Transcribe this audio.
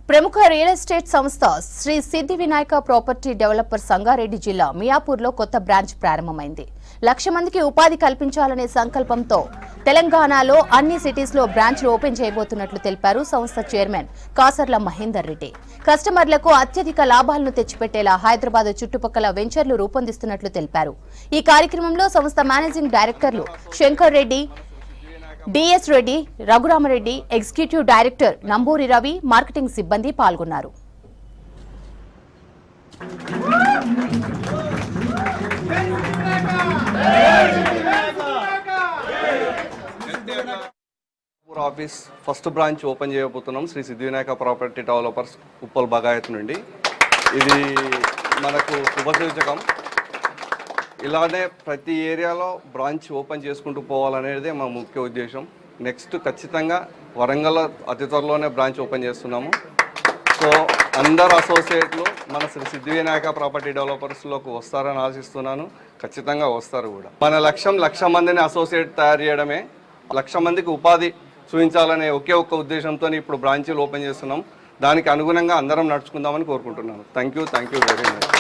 ప్రముఖ real estate సంస్థ Shri Siddhi Vinayaka property developer Sangareddy జిల్లా మియాపూర్లో కొత్త బ్రాంచ్ ప్రారంభమైంది. 1,00,000 మందికి ఉపాధి కల్పించాలనే సంకల్పంతో తెలంగాణలో అన్ని సిటీస్లో బ్రాంచ్లు ఓపెన్ చేయబోతున్నట్లు తెలిపారు సంస్థ చైర్మన్ కాసర్ల మహేందర్ రెడ్డి. కస్టమర్లకు అత్యధిక లాభాలను తెచ్చిపెట్టేలా హైదరాబాద్ చుట్టుపక్కల వెంచర్లు రూపొందిస్తున్నట్లు తెలిపారు. ఈ కార్యక్రమంలో సంస్థ మేనేజింగ్ డైరెక్టర్లు Shankar Reddy, DS Reddy, Raghurama Reddy, executive director Namburi Ravi, marketing సిబ్బంది పాల్గొన్నారు. ఆఫీస్ ఫస్ట్ బ్రాంచ్ ఓపెన్ చేయబోతున్నాం శ్రీ సిద్ధి వినాయక ప్రాపర్టీ డెవలపర్స్ ఉప్పల్ బగాయత్ నుండి. ఇది మనకు శుభసూచకం. ఇలానే ప్రతి ఏరియాలో బ్రాంచ్ ఓపెన్ చేసుకుంటూ పోవాలనేది మా ముఖ్య ఉద్దేశం. నెక్స్ట్ ఖచ్చితంగా వరంగల్లో అతి త్వరలోనే బ్రాంచ్ ఓపెన్ చేస్తున్నాము. సో అందరు అసోసియేట్లు మన శ్రీ సిద్ధి వినాయక ప్రాపర్టీ డెవలపర్స్లోకి వస్తారని ఆశిస్తున్నాను. ఖచ్చితంగా వస్తారు కూడా. మన లక్ష్యం 1,00,000 మందిని అసోసియేట్ తయారు చేయడమే. 1,00,000 మందికి ఉపాధి చూపించాలనే ఒకే ఒక్క ఉద్దేశంతో ఇప్పుడు బ్రాంచీలు ఓపెన్ చేస్తున్నాం. దానికి అనుగుణంగా అందరం నడుచుకుందామని కోరుకుంటున్నాను. Thank you very much.